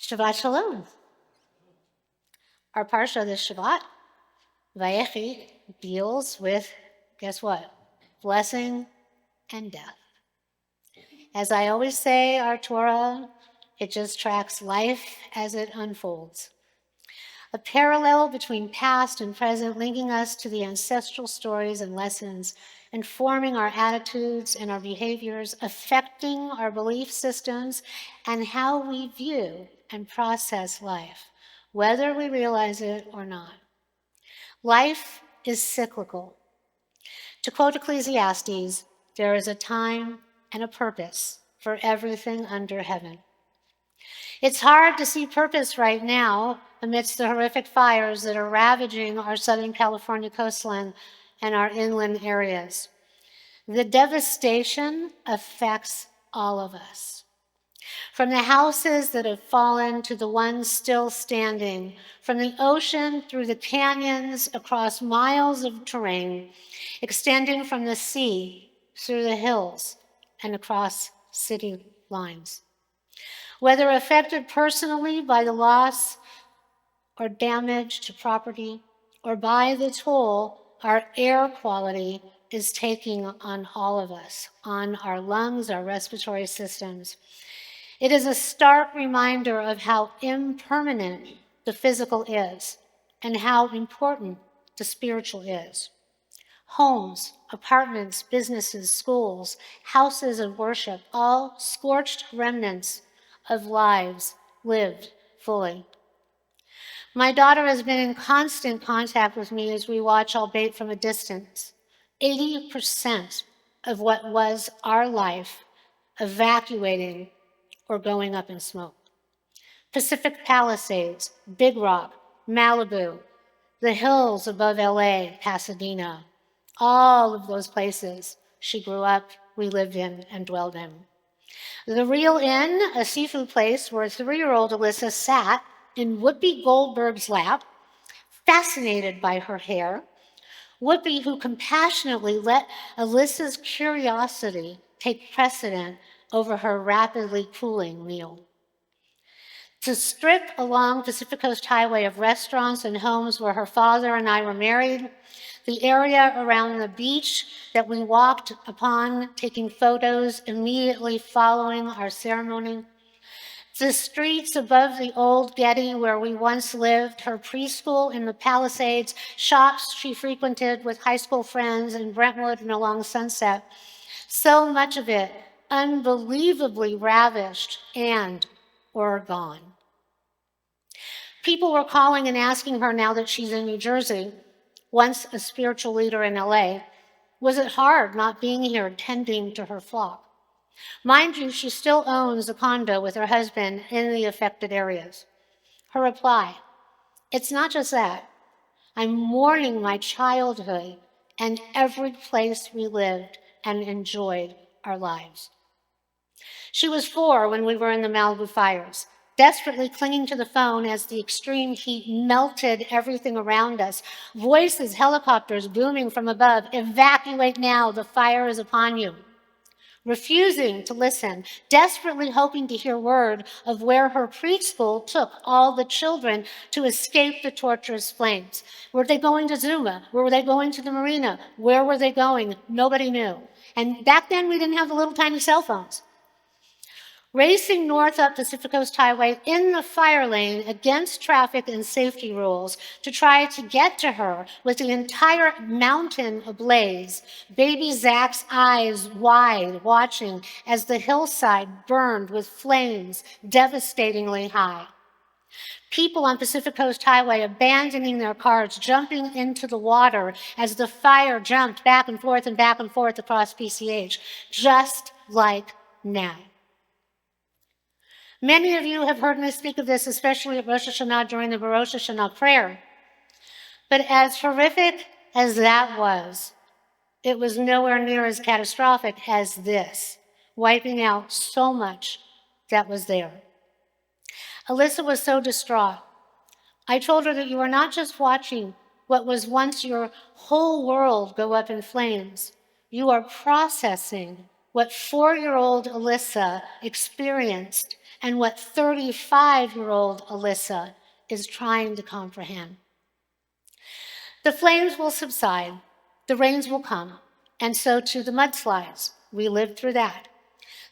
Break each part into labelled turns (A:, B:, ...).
A: Shabbat Shalom. Our parsha this Shabbat, Vayechi, deals with, guess what? Blessing and death. As I always say, our Torah, it just tracks life as it unfolds. A parallel between past and present, linking us to the ancestral stories and lessons, informing our attitudes and our behaviors, affecting our belief systems, and how we view and process life, whether we realize it or not. Life is cyclical. To quote Ecclesiastes, there is a time and a purpose for everything under heaven. It's hard to see purpose right now amidst the horrific fires that are ravaging our Southern California coastline and our inland areas. The devastation affects all of us. From the houses that have fallen to the ones still standing, from the ocean through the canyons across miles of terrain, extending from the sea through the hills and across city lines. Whether affected personally by the loss or damage to property, or by the toll our air quality is taking on all of us, on our lungs, our respiratory systems. It is a stark reminder of how impermanent the physical is and how important the spiritual is. Homes, apartments, businesses, schools, houses of worship, all scorched remnants of lives lived fully. My daughter has been in constant contact with me as we watch, albeit from a distance. 80% of what was our life evacuating or going up in smoke. Pacific Palisades, Big Rock, Malibu, the hills above LA, Pasadena, all of those places she grew up, we lived in, and dwelled in. The Real Inn, a seafood place where 3-year-old Alyssa sat in Whoopi Goldberg's lap, fascinated by her hair. Whoopi, who compassionately let Alyssa's curiosity take precedent over her rapidly cooling meal. To strip along Pacific Coast Highway of restaurants and homes where her father and I were married, the area around the beach that we walked upon, taking photos immediately following our ceremony, the streets above the old Getty where we once lived, her preschool in the Palisades, shops she frequented with high school friends in Brentwood and along Sunset, so much of it unbelievably ravished and or gone. People were calling and asking her now that she's in New Jersey, once a spiritual leader in LA, was it hard not being here tending to her flock? Mind you, she still owns a condo with her husband in the affected areas. Her reply, it's not just that. I'm mourning my childhood and every place we lived and enjoyed our lives. She was 4 when we were in the Malibu fires, desperately clinging to the phone as the extreme heat melted everything around us. Voices, helicopters booming from above, evacuate now, the fire is upon you. Refusing to listen, desperately hoping to hear word of where her preschool took all the children to escape the torturous flames. Were they going to Zuma? Were they going to the marina? Where were they going? Nobody knew. And back then, we didn't have the little tiny cell phones. Racing north up Pacific Coast Highway in the fire lane against traffic and safety rules to try to get to her with the entire mountain ablaze, baby Zach's eyes wide watching as the hillside burned with flames devastatingly high. People on Pacific Coast Highway abandoning their cars, jumping into the water as the fire jumped back and forth across PCH, just like now. Many of you have heard me speak of this, especially at Rosh Hashanah during the Rosh Hashanah prayer. But as horrific as that was, it was nowhere near as catastrophic as this, wiping out so much that was there. Alyssa was so distraught. I told her that you are not just watching what was once your whole world go up in flames. You are processing what 4-year-old Alyssa experienced and what 35-year-old Alyssa is trying to comprehend. The flames will subside, the rains will come, and so too the mudslides. We lived through that.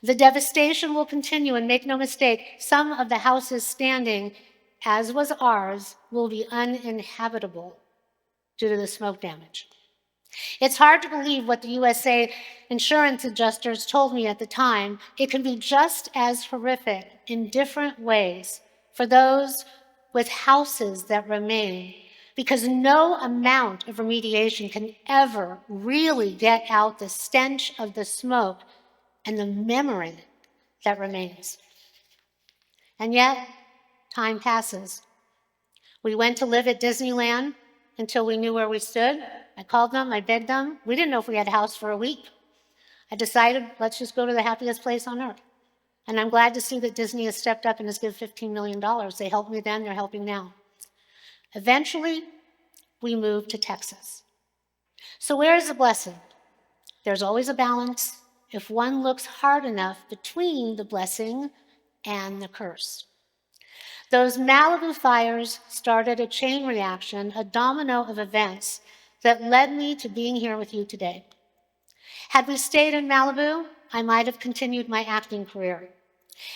A: The devastation will continue, and make no mistake, some of the houses standing, as was ours, will be uninhabitable due to the smoke damage. It's hard to believe what the USA insurance adjusters told me at the time. It can be just as horrific in different ways for those with houses that remain, because no amount of remediation can ever really get out the stench of the smoke and the memory that remains. And yet, time passes. We went to live at Disneyland until we knew where we stood. I called them, I begged them. We didn't know if we had a house for a week. I decided, let's just go to the happiest place on earth. And I'm glad to see that Disney has stepped up and has given $15 million. They helped me then, they're helping now. Eventually, we moved to Texas. So where is the blessing? There's always a balance if one looks hard enough between the blessing and the curse. Those Malibu fires started a chain reaction, a domino of events that led me to being here with you today. Had we stayed in Malibu, I might have continued my acting career.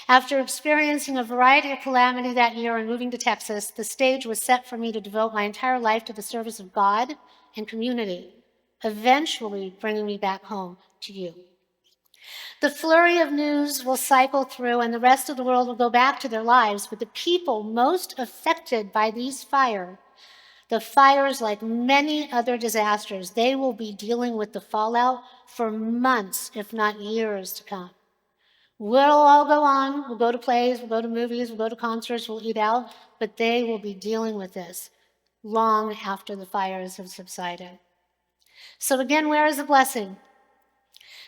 A: After experiencing a variety of calamity that year and moving to Texas, the stage was set for me to devote my entire life to the service of God and community, eventually bringing me back home to you. The flurry of news will cycle through and the rest of the world will go back to their lives, but the people most affected by these the fires, like many other disasters, they will be dealing with the fallout for months, if not years to come. We'll all go on, we'll go to plays, we'll go to movies, we'll go to concerts, we'll eat out, but they will be dealing with this long after the fires have subsided. So again, where is the blessing?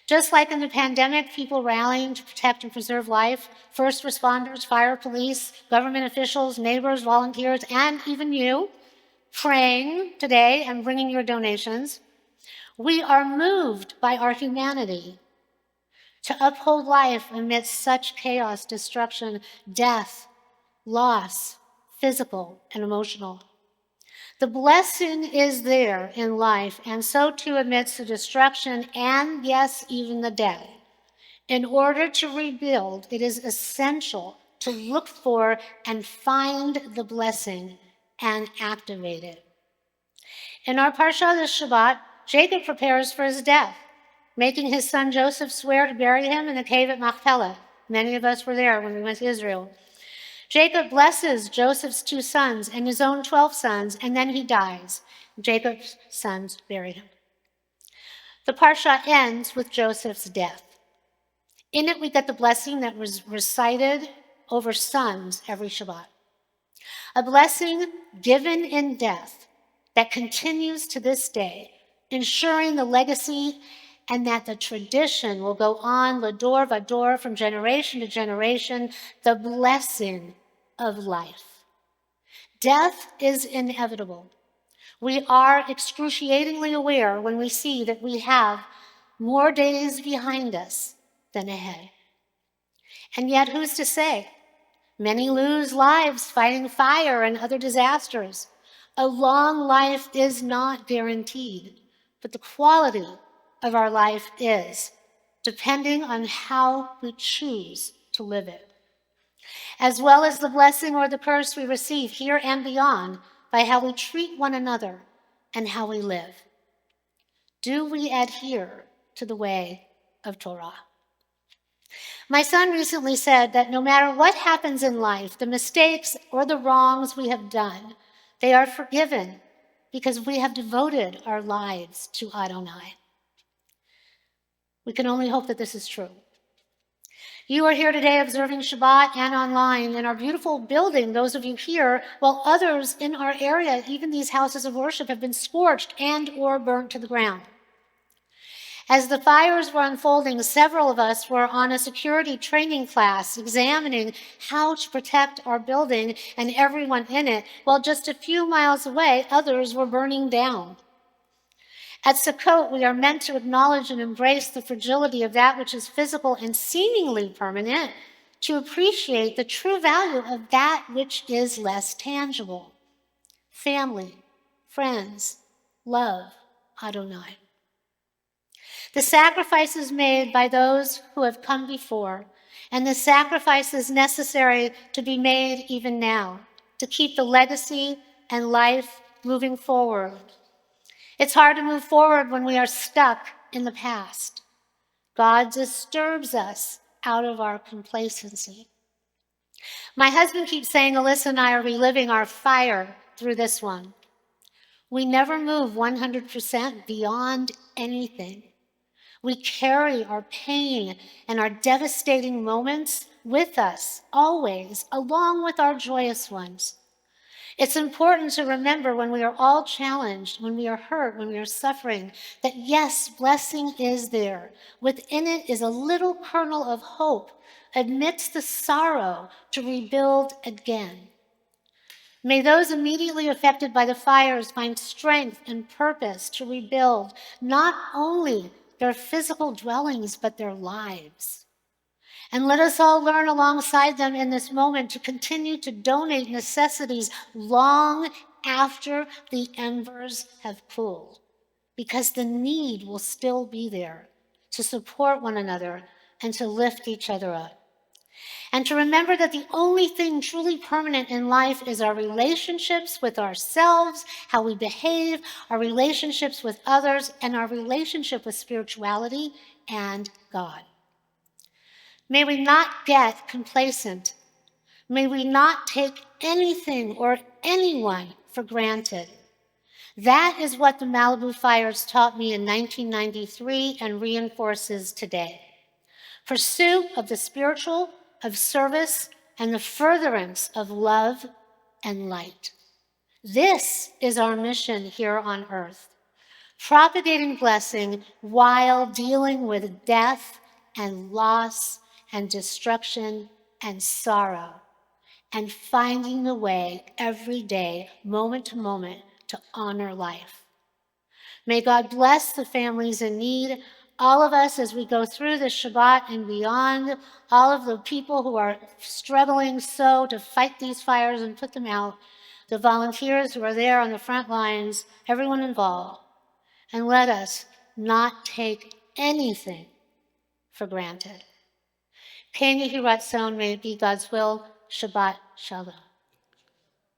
A: Just like in the pandemic, people rallying to protect and preserve life, first responders, fire, police, government officials, neighbors, volunteers, and even you, praying today and bringing your donations, we are moved by our humanity to uphold life amidst such chaos, destruction, death, loss, physical and emotional. The blessing is there in life, and so too amidst the destruction and, yes, even the death. In order to rebuild, it is essential to look for and find the blessing and activate it. In our Parsha this Shabbat, Jacob prepares for his death, making his son Joseph swear to bury him in the cave at Machpelah. Many of us were there when we went to Israel. Jacob blesses Joseph's 2 sons and his own 12 sons, and then he dies. Jacob's sons bury him. The Parsha ends with Joseph's death. In it, we get the blessing that was recited over sons every Shabbat. A blessing given in death that continues to this day, ensuring the legacy and that the tradition will go on l'dor vador from generation to generation, the blessing of life. Death is inevitable. We are excruciatingly aware when we see that we have more days behind us than ahead. And yet, who's to say? Many lose lives fighting fire and other disasters. A long life is not guaranteed, but the quality of our life is, depending on how we choose to live it, as well as the blessing or the curse we receive here and beyond by how we treat one another and how we live. Do we adhere to the way of Torah? My son recently said that no matter what happens in life, the mistakes or the wrongs we have done, they are forgiven because we have devoted our lives to Adonai. We can only hope that this is true. You are here today observing Shabbat and online in our beautiful building, those of you here, while others in our area, even these houses of worship, have been scorched and or burnt to the ground. As the fires were unfolding, several of us were on a security training class examining how to protect our building and everyone in it, while just a few miles away, others were burning down. At Sukkot, we are meant to acknowledge and embrace the fragility of that which is physical and seemingly permanent, to appreciate the true value of that which is less tangible: family, friends, love, Adonai. The sacrifices made by those who have come before, and the sacrifices necessary to be made even now to keep the legacy and life moving forward. It's hard to move forward when we are stuck in the past. God disturbs us out of our complacency. My husband keeps saying Alyssa and I are reliving our fire through this one. We never move 100% beyond anything. We carry our pain and our devastating moments with us, always, along with our joyous ones. It's important to remember when we are all challenged, when we are hurt, when we are suffering, that yes, blessing is there. Within it is a little kernel of hope amidst the sorrow to rebuild again. May those immediately affected by the fires find strength and purpose to rebuild not only their physical dwellings, but their lives. And let us all learn alongside them in this moment to continue to donate necessities long after the embers have cooled, because the need will still be there to support one another and to lift each other up. And to remember that the only thing truly permanent in life is our relationships with ourselves, how we behave, our relationships with others, and our relationship with spirituality and God. May we not get complacent. May we not take anything or anyone for granted. That is what the Malibu fires taught me in 1993 and reinforces today. Pursuit of the spiritual, of service, and the furtherance of love and light. This is our mission here on earth, propagating blessing while dealing with death and loss and destruction and sorrow, and finding the way every day, moment to moment, to honor life. May God bless the families in need, all of us as we go through this Shabbat and beyond, all of the people who are struggling so to fight these fires and put them out, the volunteers who are there on the front lines, everyone involved. And let us not take anything for granted. Ken Yehi Ratzon, may it be God's will. Shabbat Shalom.